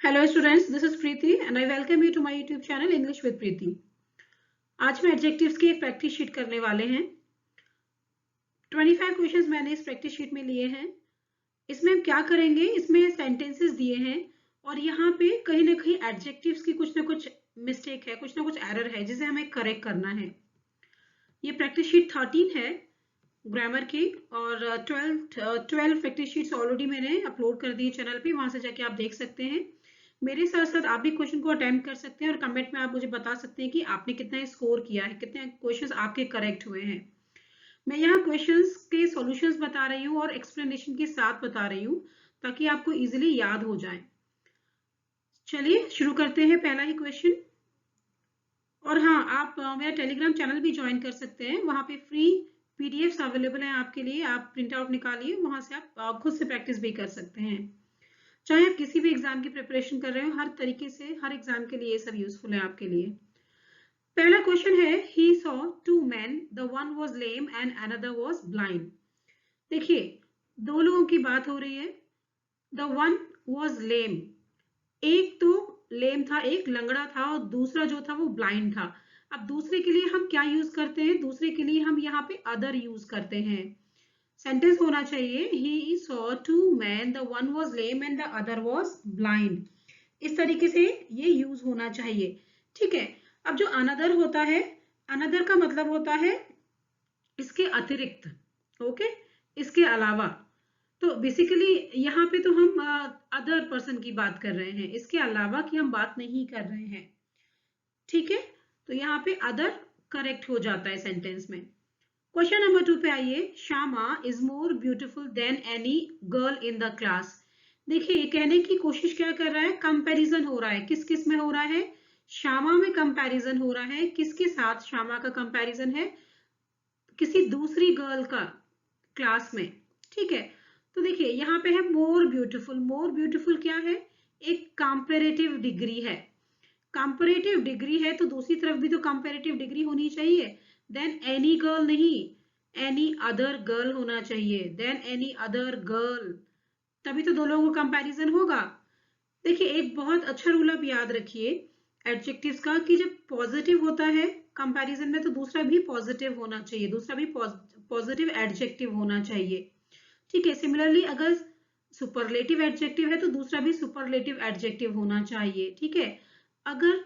Hello students, this is Preeti and I welcome you to my YouTube channel English with Preeti. आज हम adjectives की एक practice sheet करने वाले हैं। 25 क्वेश्चंस मैंने इस प्रैक्टिस शीट में लिए हैं। इसमें हम क्या करेंगे, इसमें सेंटेंसेस दिए हैं और यहाँ पे कहीं ना कहीं एडजेक्टिव्स की कुछ ना कुछ मिस्टेक है, कुछ ना कुछ एरर है जिसे हमें करेक्ट करना है। ये प्रैक्टिस शीट 13 है ग्रामर की और 12 प्रैक्टिस शीट्स ऑलरेडी मैंने अपलोड कर दी चैनल पे, वहां से जाके आप देख सकते हैं। मेरे साथ साथ आप भी क्वेश्चन को अटेम्प्ट कर सकते हैं और कमेंट में आप मुझे बता सकते हैं कि आपने कितना स्कोर किया है, कितने क्वेश्चंस आपके करेक्ट हुए हैं। मैं यहाँ क्वेश्चंस के सॉल्यूशंस बता रही हूँ और एक्सप्लेनेशन के साथ बता रही हूँ ताकि आपको इजीली याद हो जाए। चलिए शुरू करते हैं पहला ही क्वेश्चन। और हाँ, आप मेरा टेलीग्राम चैनल भी ज्वाइन कर सकते हैं, वहां पे फ्री पीडीएफ्स अवेलेबल हैं आपके लिए। आप प्रिंट आउट निकालिए, वहां से आप खुद से प्रैक्टिस भी कर सकते हैं। चाहे आप किसी भी एग्जाम की प्रिपरेशन कर रहे हो, हर तरीके से हर एग्जाम के लिए ये सब यूजफुल है आपके लिए। पहला क्वेश्चन है, he saw two men, the one was lame and another was blind. देखिए, दो लोगों की बात हो रही है। the one was lame, एक तो लेम था, एक लंगड़ा था और दूसरा जो था वो ब्लाइंड था। अब दूसरे के लिए हम क्या यूज करते हैं, दूसरे के लिए हम यहाँ पे अदर यूज करते हैं। सेंटेंस होना चाहिए, he saw two men, the one was lame and the other was blind. इस तरीके से ये यूज होना चाहिए, ठीक है। अब जो अनदर होता है, अनदर का मतलब होता है इसके अतिरिक्त, ओके, इसके अलावा। तो बेसिकली यहाँ पे तो हम अदर पर्सन की बात कर रहे हैं, इसके अलावा की हम बात नहीं कर रहे हैं, ठीक है। तो यहाँ पे अदर करेक्ट हो जाता है सेंटेंस में। क्वेश्चन नंबर 2 पे आइए, Shyama is more beautiful then any girl in the class. देखिए, ये कहने की कोशिश क्या कर रहा है, कंपैरिजन हो रहा है। किस किस में हो रहा है, श्यामा में कंपैरिजन हो रहा है। किसके साथ श्यामा का कंपैरिजन है, किसी दूसरी गर्ल का क्लास में, ठीक है। तो देखिए यहाँ पे है मोर ब्यूटीफुल। मोर ब्यूटीफुल क्या है, एक कंपैरेटिव डिग्री है। कंपैरेटिव डिग्री है तो दूसरी तरफ भी तो कंपैरेटिव डिग्री होनी चाहिए। देन एनी गर्ल नहीं, एनी अदर गर्ल होना चाहिए। देन एनी अदर गर्ल, तभी तो दो लोगों का कंपैरिजन होगा। देखिए, एक बहुत अच्छा रूल आप याद रखिए एडजेक्टिव्स का, कि जब पॉजिटिव होता है कंपैरिजन में तो दूसरा भी पॉजिटिव होना चाहिए, दूसरा भी पॉजिटिव एडजेक्टिव होना चाहिए, ठीक है। सिमिलरली अगर सुपरलेटिव एडजेक्टिव है तो दूसरा भी सुपरलेटिव एडजेक्टिव होना चाहिए, ठीक है। अगर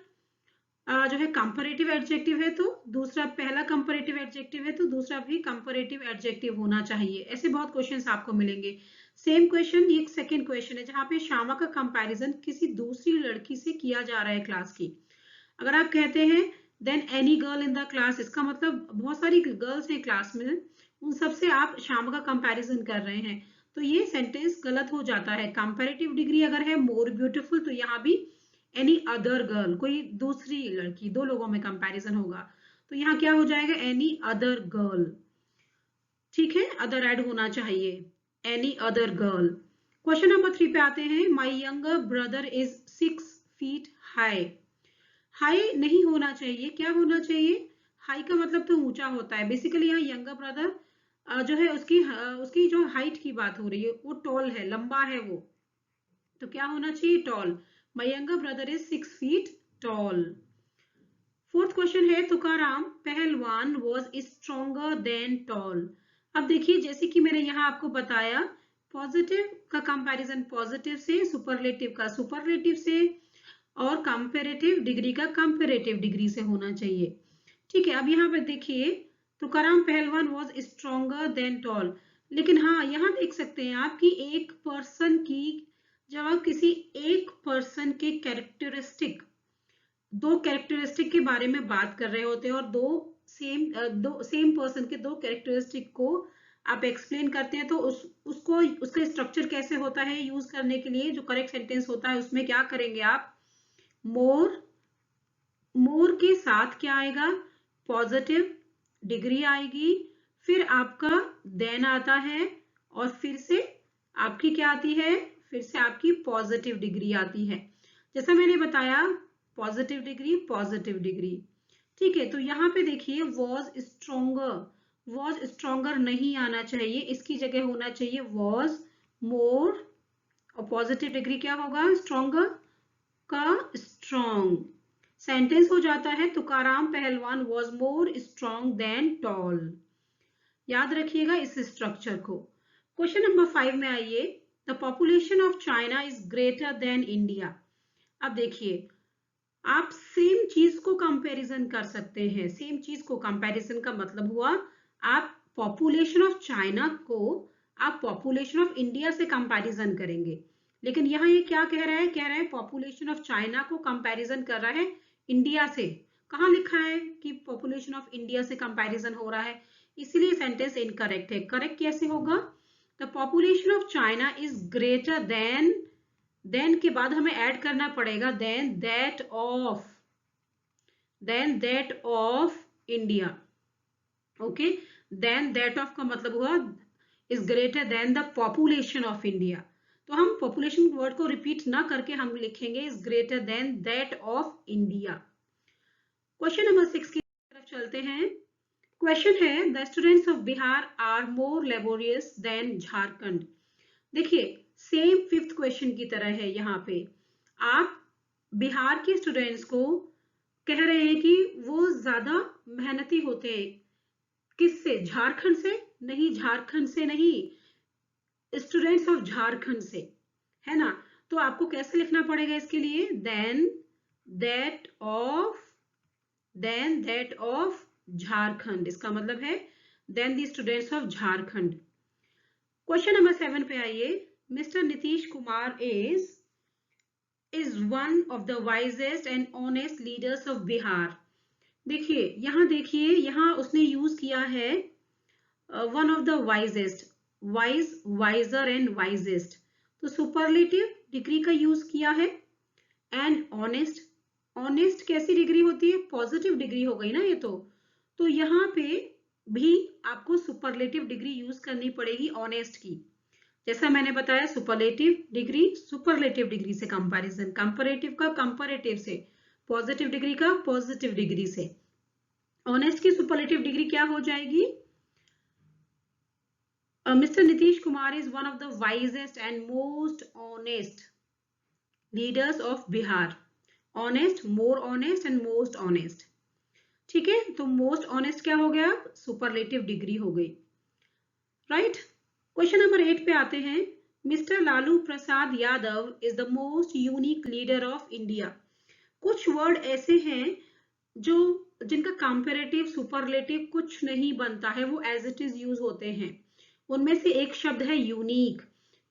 जो है कंपैरेटिव एडजेक्टिव है तो दूसरा, पहला कंपैरेटिव एडजेक्टिव है तो दूसरा भी कंपैरेटिव एडजेक्टिव होना चाहिए। ऐसे बहुत क्वेश्चंस आपको मिलेंगे। सेम क्वेश्चन, ये सेकंड क्वेश्चन है जहां पे श्यामा का कंपैरिजन किसी दूसरी लड़की से किया जा रहा है क्लास की। अगर आप कहते हैं then any girl in the class, इसका मतलब बहुत सारी गर्ल्स हैं क्लास में, उन सबसे आप श्यामा का कंपैरिजन कर रहे हैं, तो ये सेंटेंस गलत हो जाता है। कंपैरेटिव डिग्री अगर है मोर ब्यूटीफुल तो यहाँ भी एनी अदर गर्ल, कोई दूसरी लड़की, दो लोगों में कंपैरिजन होगा तो यहाँ क्या हो जाएगा, एनी अदर गर्ल, ठीक है। अदर ऐड होना चाहिए, any other girl. Question number 3 पे आते हैं, माई younger brother is 6 feet high. High नहीं होना चाहिए, क्या होना चाहिए, हाई का मतलब तो ऊंचा होता है। बेसिकली यहाँ यंगर ब्रदर जो है उसकी जो हाइट की बात हो रही है, वो टॉल है, लंबा है वो, तो क्या होना चाहिए, tall. My younger brother is 6 feet tall. Fourth question है, Tukaram Pahalwan was stronger then toll. अब देखिए, जैसे कि मैंने यहाँ आपको बताया, पॉजिटिव का कंपैरिजन पॉजिटिव से, सुपरलेटिव का सुपरलेटिव से, और कंपैरेटिव डिग्री का कंपैरेटिव डिग्री से होना चाहिए, ठीक है। अब यहाँ पे देखिए, Tukaram Pahalwan was stronger then toll, लेकिन हाँ, यहाँ देख सकते हैं आप कि एक पर्सन की, जब आप किसी एक पर्सन के कैरेक्टरिस्टिक, दो कैरेक्टरिस्टिक के बारे में बात कर रहे होते हैं और दो सेम पर्सन के दो कैरेक्टरिस्टिक को आप एक्सप्लेन करते हैं, तो उसको उसका स्ट्रक्चर कैसे होता है यूज करने के लिए, जो करेक्ट सेंटेंस होता है उसमें क्या करेंगे आप, मोर, मोर के साथ क्या आएगा, पॉजिटिव डिग्री आएगी, फिर आपका देन आता है, और फिर से आपकी क्या आती है, फिर से आपकी पॉजिटिव डिग्री आती है। जैसा मैंने बताया, पॉजिटिव डिग्री, ठीक है। तो यहाँ पे देखिए, वॉज स्ट्रोंगर नहीं आना चाहिए, इसकी जगह होना चाहिए वॉज मोर, और पॉजिटिव डिग्री क्या होगा, स्ट्रोंगर। का स्ट्रॉन्ग। सेंटेंस हो जाता है Tukaram Pahalwan was more strong than tall. याद रखिएगा इस स्ट्रक्चर को। क्वेश्चन नंबर 5 में आइए। The population of China is greater then India. अब देखिए, आप सेम चीज को कंपैरिजन कर सकते हैं। सेम चीज को कंपैरिजन का मतलब हुआ आप पॉपुलेशन ऑफ चाइना को आप पॉपुलेशन ऑफ इंडिया से कंपैरिजन करेंगे। लेकिन यहाँ ये क्या कह रहा है? कह रहा है पॉपुलेशन ऑफ चाइना को कंपैरिजन कर रहा है इंडिया से। कहाँ लिखा है कि पॉपुलेशन ऑफ इंडिया से कंपैरिजन हो रहा है? इसीलिए सेंटेंस इनकरेक्ट है। करेक्ट कैसे होगा? The population of China is greater than के बाद हमें ऐड करना पड़ेगा than that of India. Okay, than that of का मतलब हुआ is greater than the population of India. तो हम पॉपुलेशन वर्ड को रिपीट ना करके हम लिखेंगे is greater than that of India. Question number 6 की तरफ चलते हैं। क्वेश्चन है the students of Bihar are more laborious than Jharkhand. देखिए, सेम 5th क्वेश्चन की तरह है। यहाँ पे आप बिहार के स्टूडेंट्स को कह रहे हैं कि वो ज्यादा मेहनती होते हैं। किससे? झारखंड से नहीं, झारखंड से नहीं, स्टूडेंट्स ऑफ झारखंड से, है ना। तो आपको कैसे लिखना पड़ेगा इसके लिए? Than that of Jharkhand. इसका मतलब है than the students of Jharkhand. Question number 7 पे आइए। Mister Nitish Kumar is one of the wisest and honest leaders of Bihar. देखिए यहाँ उसने यूज किया है one of the wisest, wiser and wisest. तो सुपरलेटिव डिग्री का यूज किया है। एंड ऑनेस्ट कैसी डिग्री होती है? पॉजिटिव डिग्री हो गई ना ये तो यहाँ पे भी आपको सुपरलेटिव डिग्री यूज करनी पड़ेगी ऑनेस्ट की। जैसा मैंने बताया, सुपरलेटिव डिग्री से कंपैरिजन, कंपैरेटिव का कंपैरेटिव से, पॉजिटिव डिग्री का पॉजिटिव डिग्री से। ऑनेस्ट की सुपरलेटिव डिग्री क्या हो जाएगी? Mr. Nitish Kumar is one of the wisest and most honest leaders of Bihar. Honest, more honest and most honest. ठीक है, तो मोस्ट ऑनेस्ट क्या हो गया? सुपरलेटिव डिग्री हो गई। राइट। क्वेश्चन नंबर 8 पे आते हैं। Mister Lalu Prasad Yadav is the most unique leader of India. कुछ वर्ड ऐसे हैं जिनका कंपैरेटिव सुपरलेटिव कुछ नहीं बनता है, वो एज इट इज यूज होते हैं। उनमें से एक शब्द है यूनिक।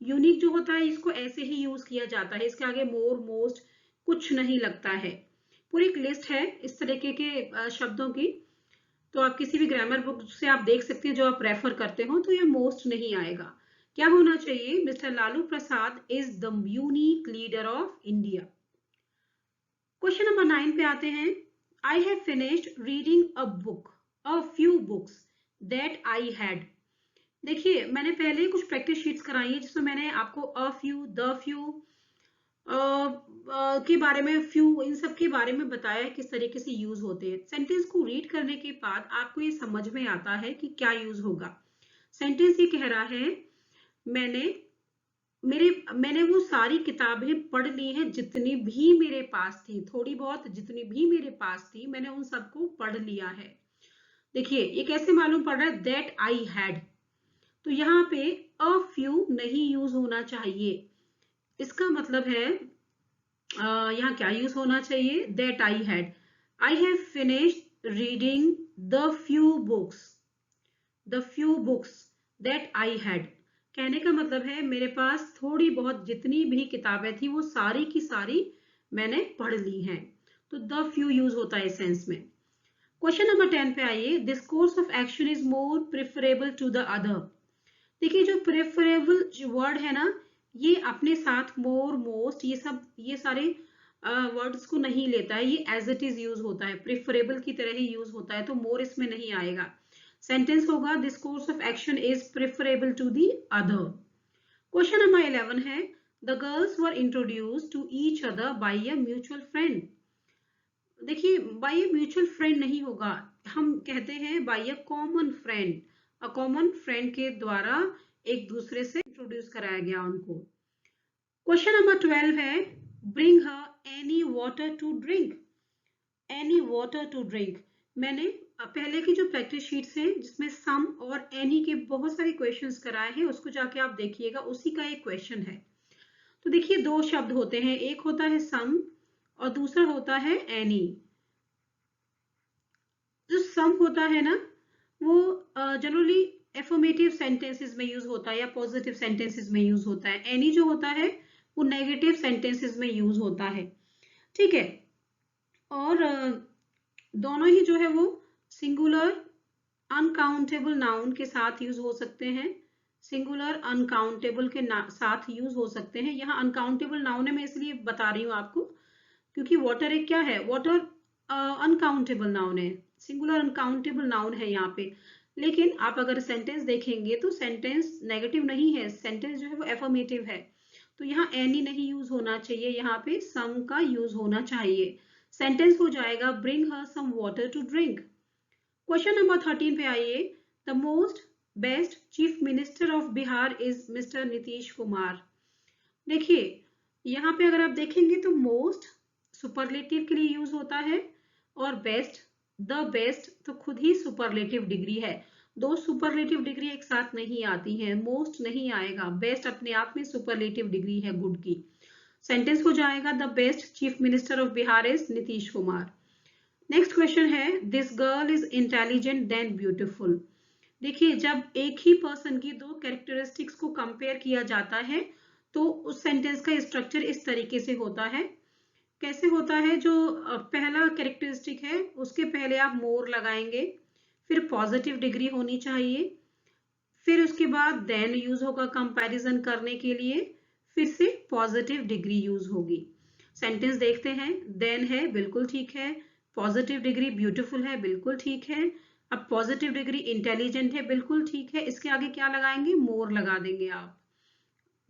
यूनिक जो होता है इसको ऐसे ही यूज किया जाता है, इसके आगे मोर मोस्ट कुछ नहीं लगता है। पूरी एक लिस्ट है इस तरीके के शब्दों की, तो आप किसी भी ग्रामर बुक से आप देख सकते हैं जो आप रेफर करते हो, तो ये मोस्ट नहीं आएगा। क्या होना चाहिए? Mister Lalu Prasad is the unique leader of India. Question number 9 पे आते हैं। I have finished reading a few books that I had. देखिए, मैंने पहले कुछ प्रैक्टिस शीट्स कराई है जिसमें मैंने आपको द फ्यू के बारे में, फ्यू, इन सब के बारे में बताया है किस तरीके से यूज होते हैं। सेंटेंस को रीड करने के बाद आपको ये समझ में आता है कि क्या यूज होगा। सेंटेंस ये कह रहा है मैंने वो सारी किताबें पढ़ ली हैं जितनी भी मेरे पास थी, थोड़ी बहुत जितनी भी मेरे पास थी मैंने उन सबको पढ़ लिया है। देखिए, ये कैसे मालूम पड़ रहा है? That I had. तो यहाँ पे अ फ्यू नहीं यूज होना चाहिए। इसका मतलब है यहाँ क्या यूज होना चाहिए? That I had. I have finished reading the few books that I had. कहने का मतलब है मेरे पास थोड़ी बहुत जितनी भी किताबें थी वो सारी की सारी मैंने पढ़ ली हैं। तो द फ्यू यूज होता है इस सेंस में। क्वेश्चन नंबर 10 पे आइए। This course of action is more preferable to the other. देखिए, जो प्रेफरेबल वर्ड है ना, ये अपने साथ मोर मोस्ट ये सारे वर्ड्स को नहीं लेता है, ये एज इट इज यूज होता है, प्रेफरेबल की तरह ही यूज होता है, तो मोर इसमें नहीं आएगा। सेंटेंस होगा this course of action is preferable to the other. Question number 11 है। The girls were introduced to each other by a mutual friend. देखिए, बाय अ म्यूचुअल फ्रेंड नहीं होगा, हम कहते हैं by a common friend. A common friend के द्वारा एक दूसरे से इंट्रोड्यूस कराया गया उनको। क्वेश्चन नंबर 12 है। Bring her any water to drink, any water to drink. मैंने पहले की जो प्रैक्टिस शीट्स हैं जिसमें सम और एनी के बहुत सारे क्वेश्चंस कराए हैं, उसको जाके आप देखिएगा, उसी का एक क्वेश्चन है। तो देखिए दो शब्द होते हैं, एक होता है सम और दूसरा होता है एनी। जो सम होता है ना वो जनरली एफर्मेटिव सेंटेंसेस में यूज होता है या पॉजिटिव सेंटेंसेस में यूज होता है। एनी जो होता है वो नेगेटिव सेंटेंसेस में यूज होता है, ठीक है। और दोनों ही जो है वो सिंगुलर अनकाउंटेबल नाउन के साथ यूज हो सकते हैं, सिंगुलर अनकाउंटेबल के साथ यूज हो सकते हैं। यहाँ अनकाउंटेबल नाउन है, मैं इसलिए बता रही हूँ आपको क्योंकि वाटर एक क्या है, वाटर अनकाउंटेबल नाउन है, सिंगुलर अनकाउंटेबल नाउन है यहाँ पे। लेकिन आप अगर सेंटेंस देखेंगे तो सेंटेंस नेगेटिव नहीं है, सेंटेंस जो है वो एफर्मेटिव है। तो यहाँ एनी नहीं यूज होना चाहिए, यहाँ पे सम का यूज होना चाहिए। सेंटेंस हो जाएगा bring her some water to drink. Question number 13 पे आइए। The most best chief minister of Bihar is mister Nitish Kumar. देखिए यहाँ पे अगर आप देखेंगे तो मोस्ट सुपरलेटिव के लिए यूज होता है और बेस्ट, द बेस्ट तो खुद ही सुपरलेटिव डिग्री है। दो सुपरलेटिव डिग्री एक साथ नहीं आती हैं, मोस्ट नहीं आएगा, बेस्ट अपने आप में सुपरलेटिव डिग्री है गुड की। सेंटेंस हो जाएगा the best chief minister of Bihar is Nitish Kumar. Next question है this girl is intelligent then beautiful. देखिए जब एक ही पर्सन की दो कैरेक्टरिस्टिक्स को कंपेयर किया जाता है तो उस सेंटेंस का स्ट्रक्चर इस तरीके से होता है। कैसे होता है, जो पहला कैरेक्टरिस्टिक है उसके पहले आप मोर लगाएंगे, फिर पॉजिटिव डिग्री होनी चाहिए, फिर उसके बाद देन यूज होगा कंपैरिजन करने के लिए, फिर से पॉजिटिव डिग्री यूज होगी। सेंटेंस देखते हैं, देन है बिल्कुल ठीक है, पॉजिटिव डिग्री ब्यूटीफुल है बिल्कुल ठीक है, अब पॉजिटिव डिग्री इंटेलिजेंट है बिल्कुल ठीक है, इसके आगे क्या लगाएंगे, मोर लगा देंगे आप,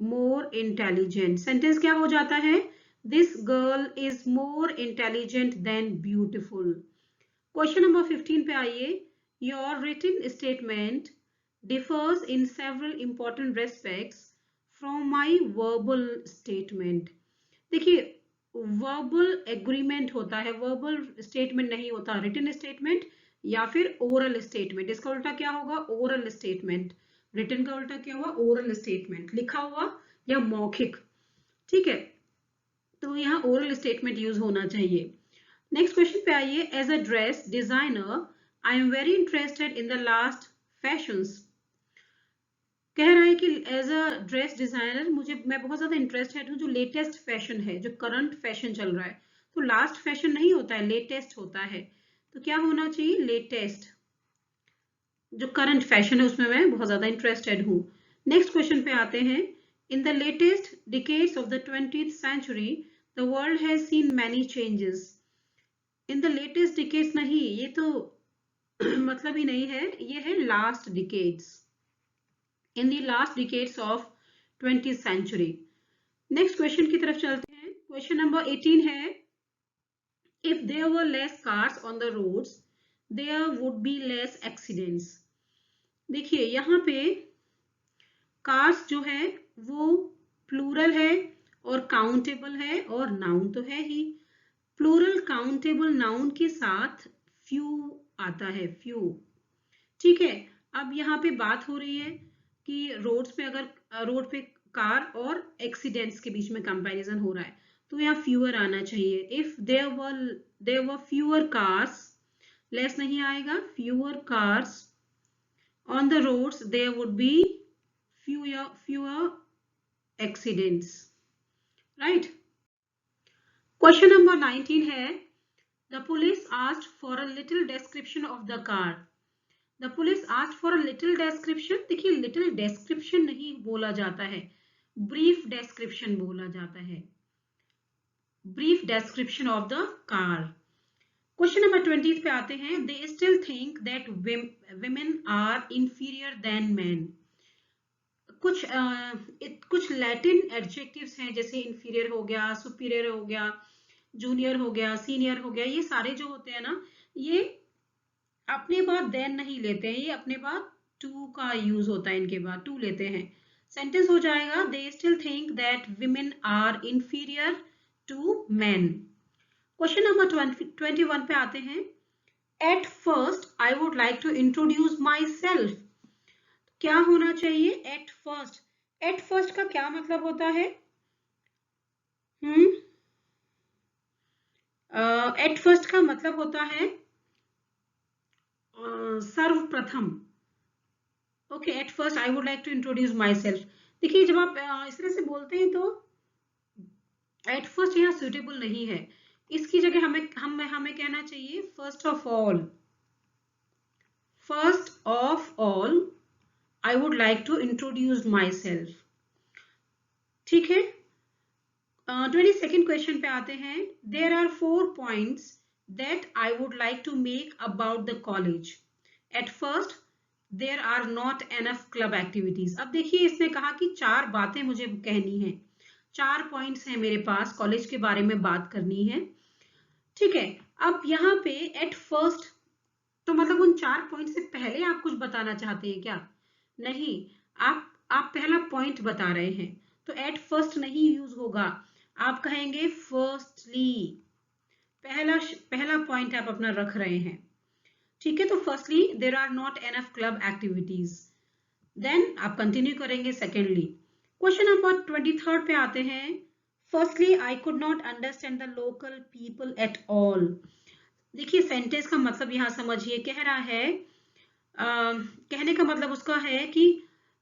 मोर इंटेलिजेंट। सेंटेंस क्या हो जाता है, this girl is more intelligent than beautiful. Question number 15 पे आइए। Your written statement differs in several important respects from my verbal statement. देखिए वर्बल एग्रीमेंट होता है, वर्बल स्टेटमेंट नहीं होता, रिटन स्टेटमेंट या फिर ओरल स्टेटमेंट। इसका उल्टा क्या होगा, ओरल स्टेटमेंट। रिटन का उल्टा क्या हुआ, ओरल स्टेटमेंट, लिखा हुआ या मौखिक, ठीक है। तो यहाँ ओरल स्टेटमेंट यूज होना चाहिए। नेक्स्ट क्वेश्चन पे आइए। As a dress designer I am very interested in the last fashions. कह रहा है कि एज अ ड्रेस डिजाइनर मैं बहुत ज्यादा इंटरेस्टेड हूँ जो लेटेस्ट फैशन है, जो करंट फैशन चल रहा है। तो लास्ट फैशन नहीं होता है, लेटेस्ट होता है। तो क्या होना चाहिए, लेटेस्ट, जो करंट फैशन है उसमें मैं बहुत ज्यादा इंटरेस्टेड हूँ। नेक्स्ट क्वेश्चन पे आते हैं। In the latest decades of the 20th century the world has seen many changes. In the latest decades नहीं, ये तो मतलब ही नहीं है, ये है last decades, in the last decades of 20th century। Next question की तरफ चलते हैं। क्वेश्चन नंबर 18 है। If there were less cars on the roads there would be less accidents. देखिए यहाँ पे कार्स जो है वो प्लूरल है और काउंटेबल है और नाउन तो है ही। प्लूरल काउंटेबल नाउन के साथ फ्यू आता है, फ्यू, ठीक है। अब यहाँ पे बात हो रही है कि रोड्स पे अगर रोड पे कार और एक्सीडेंट्स के बीच में कंपैरिजन हो रहा है तो यहाँ फ्यूअर आना चाहिए। If there were fewer cars, less नहीं आएगा, fewer cars on the roads there would be fewer accidents, right. Question number 19 है। The police asked for a little description of the car. The police asked for a little description. देखिए little description नहीं बोला जाता है, brief description बोला जाता है, brief description of the car. Question number 20 पे आते हैं। They still think that women are inferior than men. कुछ लैटिन एडजेक्टिव्स हैं जैसे इंफीरियर हो गया, सुपीरियर हो गया, जूनियर हो गया, सीनियर हो गया, ये सारे जो होते हैं ना, ये अपने बाद देन नहीं लेते हैं, ये अपने बाद टू का यूज होता है, इनके बाद टू लेते हैं। सेंटेंस हो जाएगा they still think that women are inferior to men. Question number 21 पे आते हैं. At first I would like to introduce myself. क्या होना चाहिए? At first. At first का क्या मतलब होता है? At first का मतलब होता है सर्वप्रथम. Okay, at first I would like to introduce myself. देखिए, जब आप इस तरह से बोलते हैं तो एट फर्स्ट यहाँ सुटेबल नहीं है. इसकी जगह हमें कहना चाहिए first of all. First of all I would like to introduce myself. ठीक है. 22nd क्वेश्चन पे आते हैं. There are 4 points that I would like to make about the college. At first there are not enough club activities. अब देखिए, इसने कहा कि 4 बातें मुझे कहनी है. 4 पॉइंट्स हैं मेरे पास, कॉलेज के बारे में बात करनी है. ठीक है. अब यहाँ पे एट फर्स्ट तो मतलब उन 4 पॉइंट से पहले आप कुछ बताना चाहते हैं क्या? नहीं, आप पहला पॉइंट बता रहे हैं, तो एट फर्स्ट नहीं यूज होगा. आप कहेंगे फर्स्टली. पहला पॉइंट आप अपना रख रहे हैं. ठीक है. तो firstly there are not enough club activities. Then आप कंटिन्यू करेंगे सेकेंडली. क्वेश्चन नंबर 23 पे आते हैं. Firstly I could not understand the local people at all. देखिए, सेंटेंस का मतलब यहाँ समझिए. कह रहा है, कहने का मतलब उसका है कि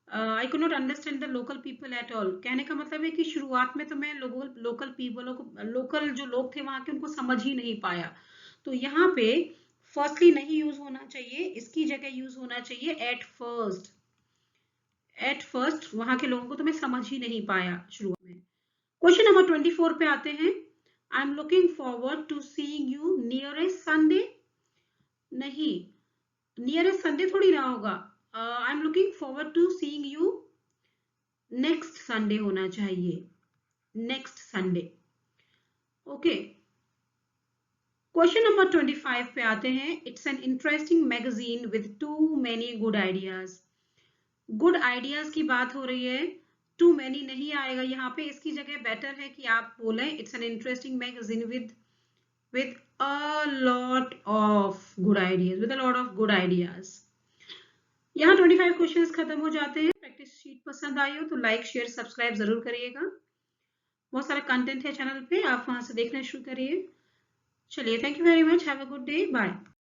आई could not understand the local people at all. कहने का मतलब है कि शुरुआत में तो मैं लोकल पीपलों को, लोकल जो लोग थे वहां के, उनको समझ ही नहीं पाया. तो यहाँ पे फर्स्टली नहीं यूज होना चाहिए, इसकी जगह यूज होना चाहिए एट फर्स्ट. एट फर्स्ट वहां के लोगों को तो मैं समझ ही नहीं पाया शुरुआत में. क्वेश्चन नंबर 24 पे आते हैं. I am looking forward to seeing you nearest Sunday. नहीं, नियरेस्ट संडे थोड़ी ना होगा. I am looking forward to seeing you next Sunday होना चाहिए. Next Sunday. Okay. Question number 25 पे आते हैं. It's an interesting magazine with too many good ideas. Good ideas की बात हो रही है. टू मैनी नहीं आएगा यहाँ पे. इसकी जगह बेटर है कि आप बोलें it's an interesting magazine with a lot of good ideas. With a lot of good ideas. यहाँ 25 क्वेश्चंस खत्म हो जाते हैं. प्रैक्टिस शीट पसंद आई हो तो लाइक, शेयर, सब्सक्राइब जरूर करिएगा. बहुत सारा कंटेंट है चैनल पे, आप वहां से देखना शुरू करिए. चलिए, thank you very much. Have a good day. Bye.